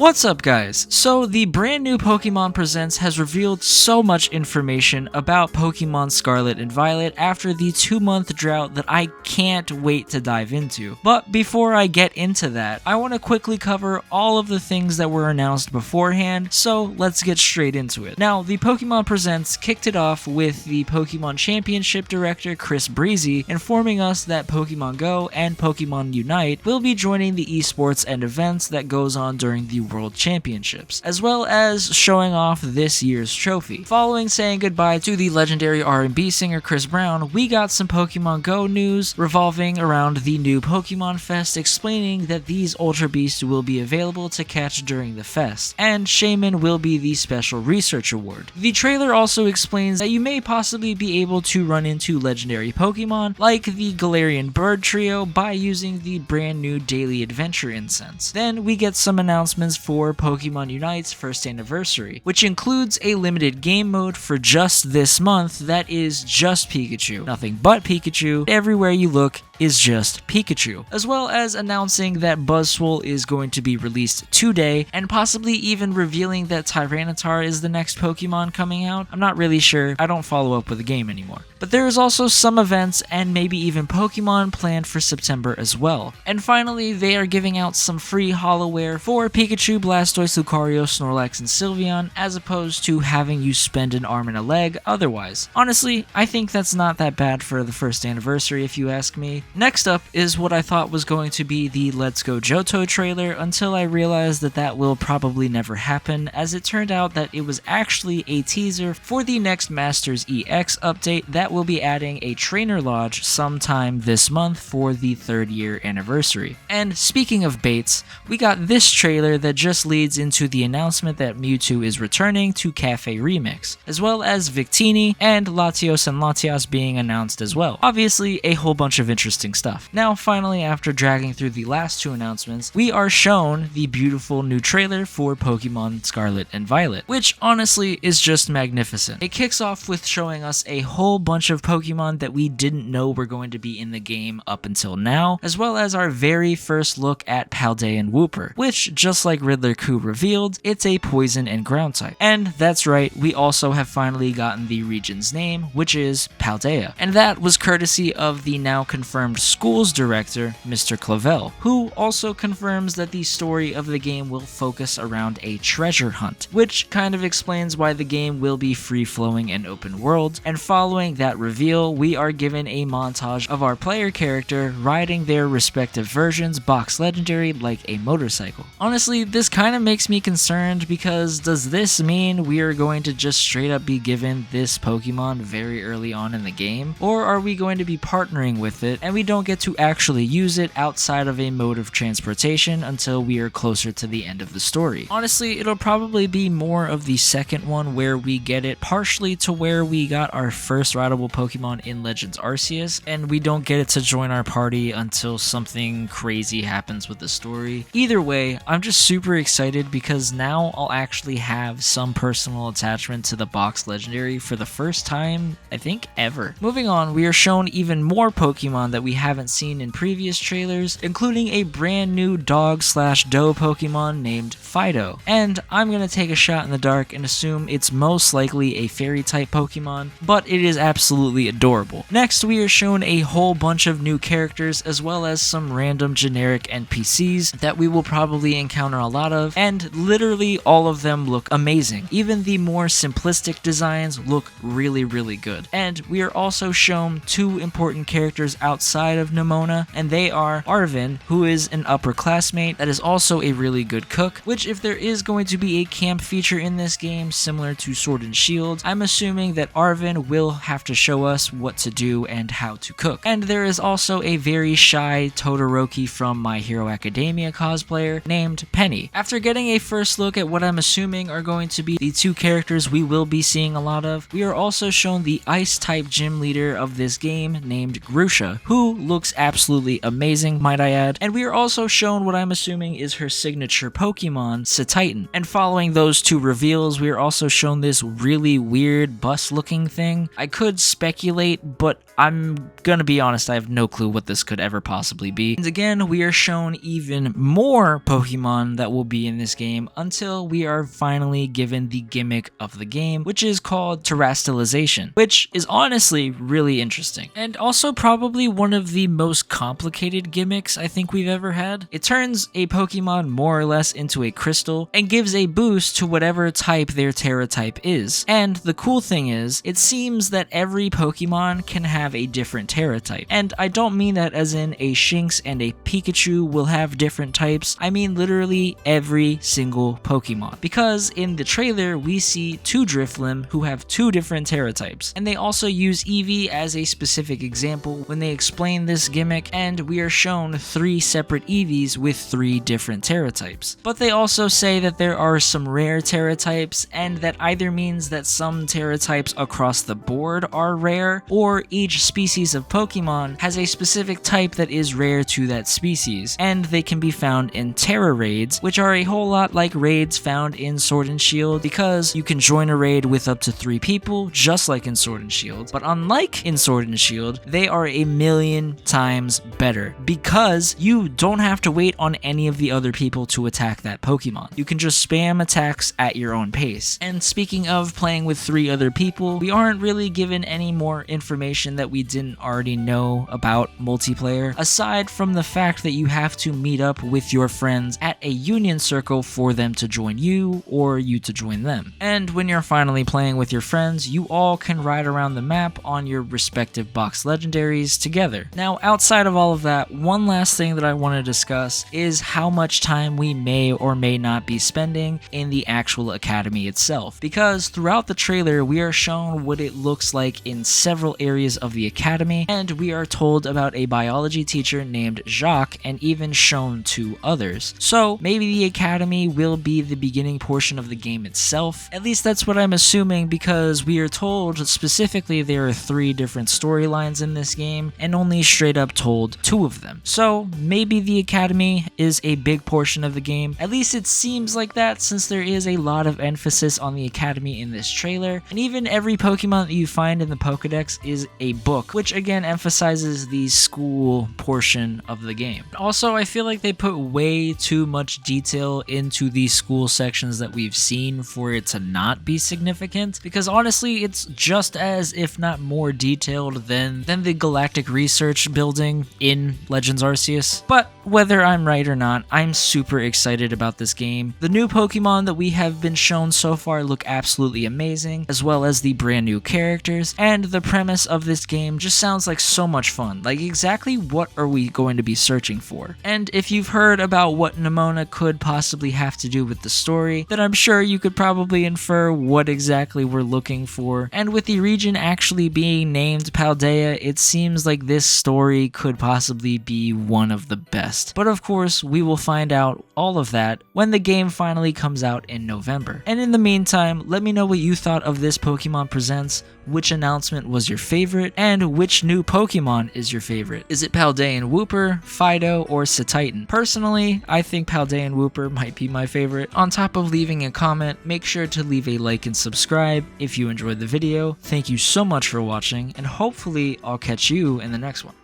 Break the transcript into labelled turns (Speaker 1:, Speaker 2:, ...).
Speaker 1: What's up guys? So the brand new Pokémon Presents has revealed so much information about Pokémon Scarlet and Violet after the 2-month drought that I can't wait to dive into. But before I get into that, I want to quickly cover all of the things that were announced beforehand, so let's get straight into it. Now, the Pokémon Presents kicked it off with the Pokémon Championship Director Chris Breezy informing us that Pokémon Go and Pokémon Unite will be joining the esports and events that goes on during the World Championships, as well as showing off this year's trophy. Following saying goodbye to the legendary R&B singer Chris Brown, we got some Pokemon Go news revolving around the new Pokemon Fest, explaining that these Ultra Beasts will be available to catch during the fest, and Shaman will be the special research award. The trailer also explains that you may possibly be able to run into legendary Pokemon like the Galarian Bird Trio by using the brand new Daily Adventure Incense. Then we get some announcements for Pokemon Unite's first anniversary, which includes a limited game mode for just this month that is just Pikachu. Nothing but Pikachu. Everywhere you look is just Pikachu. As well as announcing that Buzzwole is going to be released today, and possibly even revealing that Tyranitar is the next Pokemon coming out. I'm not really sure. I don't follow up with the game anymore. But there is also some events and maybe even Pokemon planned for September as well. And finally, they are giving out some free holoware for Pikachu, Blastoise, Lucario, Snorlax, and Sylveon, as opposed to having you spend an arm and a leg otherwise. Honestly, I think that's not that bad for the first anniversary if you ask me. Next up is what I thought was going to be the Let's Go Johto trailer, until I realized that that will probably never happen, as it turned out that it was actually a teaser for the next Masters EX update that will be adding a trainer lodge sometime this month for the 3rd year anniversary. And speaking of baits, we got this trailer that just leads into the announcement that Mewtwo is returning to Cafe Remix, as well as Victini and Latios and Latias being announced as well. Obviously, a whole bunch of interesting stuff. Now, finally, after dragging through the last 2 announcements, we are shown the beautiful new trailer for Pokemon Scarlet and Violet, which honestly is just magnificent. It kicks off with showing us a whole bunch of Pokemon that we didn't know were going to be in the game up until now, as well as our very first look at Paldea and Wooper, which, just like Riddler Coup revealed, it's a poison and ground type. And that's right, we also have finally gotten the region's name, which is Paldea. And that was courtesy of the now confirmed schools director, Mr. Clavel, who also confirms that the story of the game will focus around a treasure hunt, which kind of explains why the game will be free-flowing and open world. And following that reveal, we are given a montage of our player character riding their respective versions box legendary like a motorcycle. Honestly, this kind of makes me concerned, because does this mean we are going to just straight up be given this Pokemon very early on in the game? Or are we going to be partnering with it and we don't get to actually use it outside of a mode of transportation until we are closer to the end of the story? Honestly, it'll probably be more of the second one, where we get it partially to where we got our first rideable Pokemon in Legends Arceus, and we don't get it to join our party until something crazy happens with the story. Either way, I'm just super excited, because now I'll actually have some personal attachment to the box legendary for the first time, I think, ever. Moving on, we are shown even more Pokemon that we haven't seen in previous trailers, including a brand new dog/doe Pokemon named Fidough. And I'm gonna take a shot in the dark and assume it's most likely a fairy type Pokemon, but it is absolutely adorable. Next, we are shown a whole bunch of new characters, as well as some random generic NPCs that we will probably encounter a lot of, and literally all of them look amazing. Even the more simplistic designs look really good. And we are also shown 2 important characters outside of Nemona, and they are Arven, who is an upperclassmate that is also a really good cook, which, if there is going to be a camp feature in this game similar to Sword and Shield, I'm assuming that Arven will have to show us what to do and how to cook. And there is also a very shy Todoroki from My Hero Academia cosplayer named Penny. After getting a first look at what I'm assuming are going to be the 2 characters we will be seeing a lot of, we are also shown the Ice-type gym leader of this game named Grusha, who who looks absolutely amazing, might I add. And we are also shown what I'm assuming is her signature Pokemon, Titan. And following those two reveals, we are also shown this really weird bus-looking thing. I could speculate, but I'm gonna be honest, I have no clue what this could ever possibly be. And again, we are shown even more Pokemon that will be in this game until we are finally given the gimmick of the game, which is called Terastillization, which is honestly really interesting. And also probably one of the most complicated gimmicks I think we've ever had. It turns a Pokemon more or less into a crystal and gives a boost to whatever type their Terra type is. And the cool thing is, it seems that every Pokemon can have a different Terra type. And I don't mean that as in a Shinx and a Pikachu will have different types. I mean literally every single Pokemon. Because in the trailer, we see two Drifloon who have two different Terra types. And they also use Eevee as a specific example when they explain this gimmick, and we are shown 3 separate Eevees with 3 different Terra types. But they also say that there are some rare Terra types, and that either means that some Terra types across the board are rare, or each species of Pokemon has a specific type that is rare to that species, and they can be found in Terra raids, which are a whole lot like raids found in Sword and Shield, because you can join a raid with up to 3 people, just like in Sword and Shield. But unlike in Sword and Shield, they are a million times better, because you don't have to wait on any of the other people to attack that Pokemon. You can just spam attacks at your own pace. And speaking of playing with 3 other people, we aren't really given any more information that we didn't already know about multiplayer, aside from the fact that you have to meet up with your friends at a union circle for them to join you, or you to join them. And when you're finally playing with your friends, you all can ride around the map on your respective box legendaries together. Now, outside of all of that, one last thing that I want to discuss is how much time we may or may not be spending in the actual academy itself. Because throughout the trailer, we are shown what it looks like in several areas of the academy, and we are told about a biology teacher named Jacques, and even shown 2 others. So maybe the academy will be the beginning portion of the game itself. At least that's what I'm assuming, because we are told specifically there are 3 different storylines in this game, and only straight up told 2 of them. So maybe the academy is a big portion of the game. At least it seems like that, since there is a lot of emphasis on the academy in this trailer, and even every Pokemon that you find in the Pokedex is a book, which again emphasizes the school portion of the game. Also, I feel like they put way too much detail into the school sections that we've seen for it to not be significant, because honestly, it's just as, if not more detailed than the Galactic Research building in Legends Arceus. But whether I'm right or not, I'm super excited about this game. The new Pokemon that we have been shown so far look absolutely amazing, as well as the brand new characters, and the premise of this game just sounds like so much fun. Like, exactly what are we going to be searching for? And if you've heard about what Nemona could possibly have to do with the story, then I'm sure you could probably infer what exactly we're looking for. And with the region actually being named Paldea, it seems like this story could possibly be one of the best. But of course, we will find out all of that when the game finally comes out in November. And in the meantime, let me know what you thought of this Pokémon Presents, which announcement was your favorite, and which new Pokemon is your favorite. Is it Paldea and Wooper, Fidough, or Titan? Personally, I think Paldea and Wooper might be my favorite. On top of leaving a comment, make sure to leave a like and subscribe if you enjoyed the video. Thank you so much for watching, and hopefully I'll catch you in the next one.